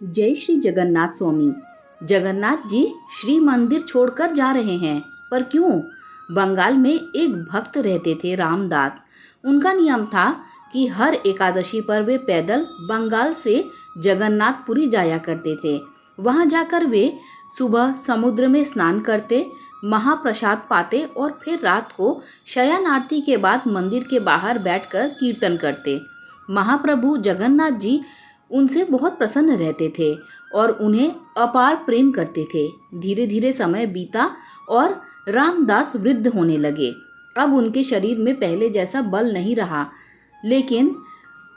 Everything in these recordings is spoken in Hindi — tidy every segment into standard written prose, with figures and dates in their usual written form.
जय श्री जगन्नाथ स्वामी। जगन्नाथ जी श्री मंदिर छोड़कर जा रहे हैं, पर क्यों? बंगाल में एक भक्त रहते थे, रामदास। उनका नियम था कि हर एकादशी पर वे पैदल बंगाल से जगन्नाथपुरी जाया करते थे। वहां जाकर वे सुबह समुद्र में स्नान करते, महाप्रसाद पाते और फिर रात को शयन आरती के बाद मंदिर के बाहर बैठकर कीर्तन करते। महाप्रभु जगन्नाथ जी उनसे बहुत प्रसन्न रहते थे और उन्हें अपार प्रेम करते थे। धीरे धीरे समय बीता और रामदास वृद्ध होने लगे। अब उनके शरीर में पहले जैसा बल नहीं रहा, लेकिन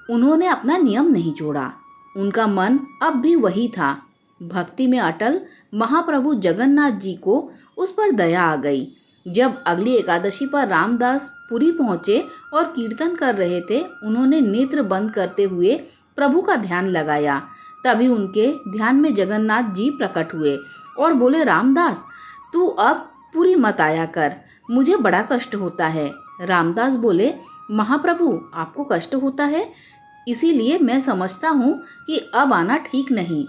उन्होंने अपना नियम नहीं छोड़ा। उनका मन अब भी वही था, भक्ति में अटल। महाप्रभु जगन्नाथ जी को उस पर दया आ गई। जब अगली एकादशी पर रामदास पुरी पहुंचे और कीर्तन कर रहे थे, उन्होंने नेत्र बंद करते हुए प्रभु का ध्यान लगाया। तभी उनके ध्यान में जगन्नाथ जी प्रकट हुए और बोले, रामदास, तू अब पुरी मत आया कर, मुझे बड़ा कष्ट होता है। रामदास बोले, महाप्रभु, आपको कष्ट होता है, इसीलिए मैं समझता हूँ कि अब आना ठीक नहीं,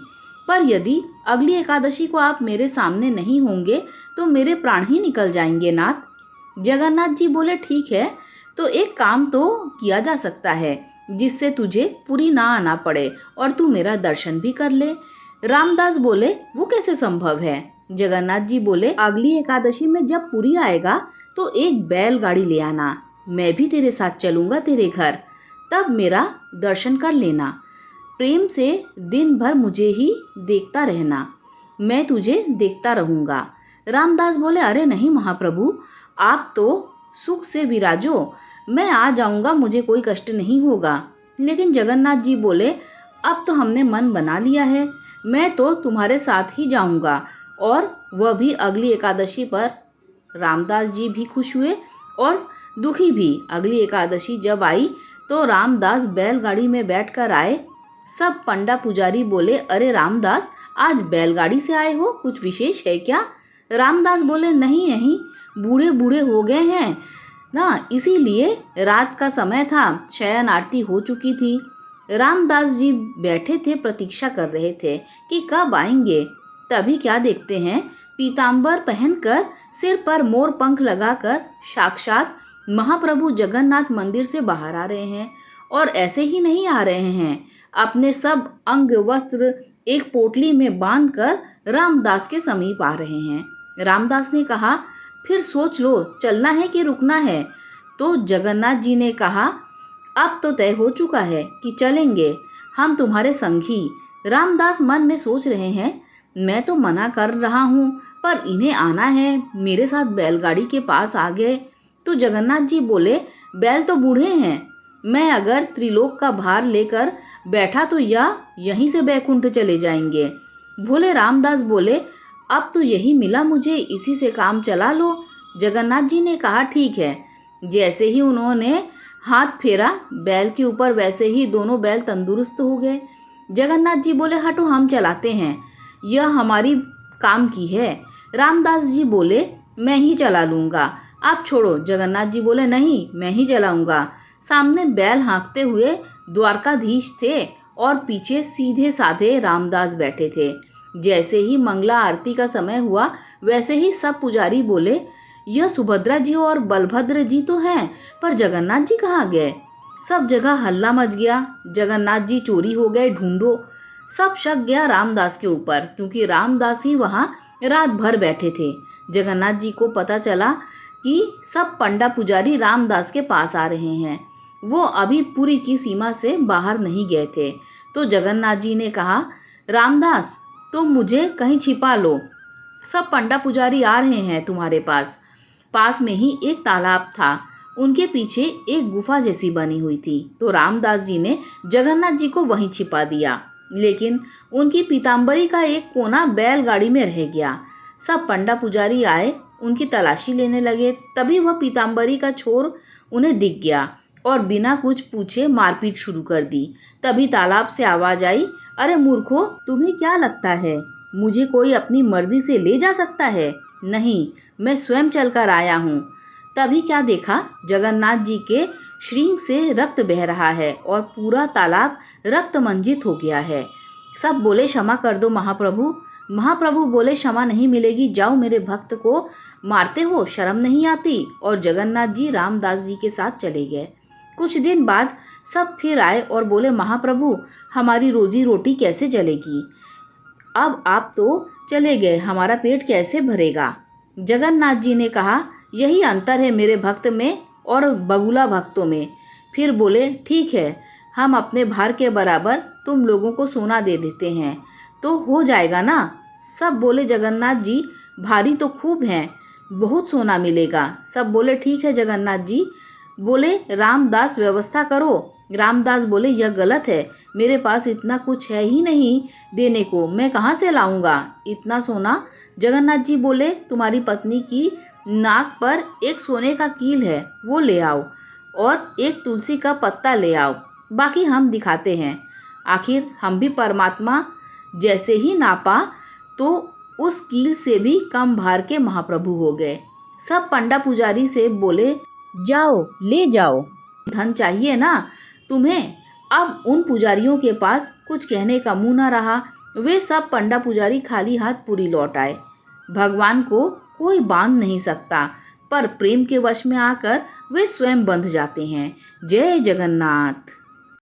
पर यदि अगली एकादशी को आप मेरे सामने नहीं होंगे तो मेरे प्राण ही निकल जाएंगे नाथ। जगन्नाथ जी बोले, ठीक है, तो एक काम तो किया जा सकता है जिससे तुझे पुरी ना आना पड़े और तू मेरा दर्शन भी कर ले। रामदास बोले, वो कैसे संभव है? जगन्नाथ जी बोले, अगली एकादशी में जब पुरी आएगा तो एक बैलगाड़ी ले आना, मैं भी तेरे साथ चलूंगा तेरे घर, तब मेरा दर्शन कर लेना। प्रेम से दिन भर मुझे ही देखता रहना, मैं तुझे देखता रहूंगा। रामदास बोले, अरे नहीं महाप्रभु, आप तो सुख से विराजो, मैं आ जाऊंगा, मुझे कोई कष्ट नहीं होगा। लेकिन जगन्नाथ जी बोले, अब तो हमने मन बना लिया है, मैं तो तुम्हारे साथ ही जाऊंगा, और वह भी अगली एकादशी पर। रामदास जी भी खुश हुए और दुखी भी। अगली एकादशी जब आई तो रामदास बैलगाड़ी में बैठकर आए। सब पंडा पुजारी बोले, अरे रामदास, आज बैलगाड़ी से आए हो, कुछ विशेष है क्या? रामदास बोले, नहीं नहीं, बूढ़े बूढ़े हो गए हैं ना, इसीलिए रात का समय था, शयन आरती हो चुकी थी। रामदास जी बैठे थे, प्रतीक्षा कर रहे थे कि कब आएंगे। तभी क्या देखते हैं, पीताम्बर पहनकर, सिर पर मोर पंख लगाकर साक्षात महाप्रभु जगन्नाथ मंदिर से बाहर आ रहे हैं। और ऐसे ही नहीं आ रहे हैं, अपने सब अंग वस्त्र एक पोटली में बांधकर रामदास के समीप आ रहे हैं। रामदास ने कहा, फिर सोच लो, चलना है कि रुकना है? तो जगन्नाथ जी ने कहा, अब तो तय हो चुका है कि चलेंगे, हम तुम्हारे संगी। रामदास मन में सोच रहे हैं, मैं तो मना कर रहा हूँ, पर इन्हें आना है, मेरे साथ बैलगाड़ी के पास आ गए। तो जगन्नाथ जी बोले, बैल तो बूढ़े हैं, मैं अगर त्रिलोक का भार लेकर बैठा तो यह यहीं से बैकुंठ चले जाएंगे। भोले रामदास बोले, अब तो यही मिला मुझे, इसी से काम चला लो। जगन्नाथ जी ने कहा, ठीक है। जैसे ही उन्होंने हाथ फेरा बैल के ऊपर, वैसे ही दोनों बैल तंदुरुस्त हो गए। जगन्नाथ जी बोले, हटो, हम चलाते हैं, यह हमारी काम की है। रामदास जी बोले, मैं ही चला लूँगा, आप छोड़ो। जगन्नाथ जी बोले, नहीं, मैं ही चलाऊँगा। सामने बैल हाँकते हुए द्वारकाधीश थे और पीछे सीधे साधे रामदास बैठे थे। जैसे ही मंगला आरती का समय हुआ, वैसे ही सब पुजारी बोले, यह सुभद्रा जी और बलभद्र जी तो हैं, पर जगन्नाथ जी कहाँ गए? सब जगह हल्ला मच गया, जगन्नाथ जी चोरी हो गए, ढूंढो। सब शक गया रामदास के ऊपर, क्योंकि रामदास ही वहाँ रात भर बैठे थे। जगन्नाथ जी को पता चला कि सब पंडा पुजारी रामदास के पास आ रहे हैं, वो अभी पुरी की सीमा से बाहर नहीं गए थे। तो जगन्नाथ जी ने कहा, रामदास, तुम मुझे कहीं छिपा लो, सब पंडा पुजारी आ रहे हैं तुम्हारे पास। पास में ही एक तालाब था, उनके पीछे एक गुफा जैसी बनी हुई थी। तो रामदास जी ने जगन्नाथ जी को वहीं छिपा दिया, लेकिन उनकी पीताम्बरी का एक कोना बैलगाड़ी में रह गया। सब पंडा पुजारी आए, उनकी तलाशी लेने लगे। तभी वह पीताम्बरी का छोर उन्हें दिख गया और बिना कुछ पूछे मारपीट शुरू कर दी। तभी तालाब से आवाज आई, अरे मूर्खो, तुम्हें क्या लगता है मुझे कोई अपनी मर्जी से ले जा सकता है? नहीं, मैं स्वयं चलकर आया हूँ। तभी क्या देखा, जगन्नाथ जी के श्रृंग से रक्त बह रहा है और पूरा तालाब रक्त मंजित हो गया है। सब बोले क्षमा कर दो महाप्रभु। महाप्रभु बोले क्षमा नहीं मिलेगी, जाओ मेरे भक्त को मारते हो, शर्म नहीं आती। और जगन्नाथ जी रामदास जी के साथ चले गए। कुछ दिन बाद सब फिर आए और बोले महाप्रभु हमारी रोजी रोटी कैसे चलेगी, अब आप तो चले गए, हमारा पेट कैसे भरेगा। जगन्नाथ जी ने कहा यही अंतर है मेरे भक्त में और बगुला भक्तों में। फिर बोले ठीक है, हम अपने भार के बराबर तुम लोगों को सोना दे देते हैं तो हो जाएगा ना। सब बोले जगन्नाथ जी भारी तो खूब हैं, बहुत सोना मिलेगा। सब बोले ठीक है जगन्नाथ जी। बोले रामदास व्यवस्था करो। रामदास बोले यह गलत है, मेरे पास इतना कुछ है ही नहीं देने को, मैं कहाँ से लाऊंगा इतना सोना। जगन्नाथ जी बोले तुम्हारी पत्नी की नाक पर एक सोने का कील है, वो ले आओ और एक तुलसी का पत्ता ले आओ, बाकी हम दिखाते हैं। आखिर हम भी परमात्मा जैसे ही नापा तो उस कील से भी कम भार के महाप्रभु हो गए। सब पंडा पुजारी से बोले जाओ ले जाओ, धन चाहिए ना तुम्हें। अब उन पुजारियों के पास कुछ कहने का मुंह न रहा। वे सब पंडा पुजारी खाली हाथ पुरी लौट आए। भगवान को कोई बांध नहीं सकता, पर प्रेम के वश में आकर वे स्वयं बंध जाते हैं। जय जगन्नाथ।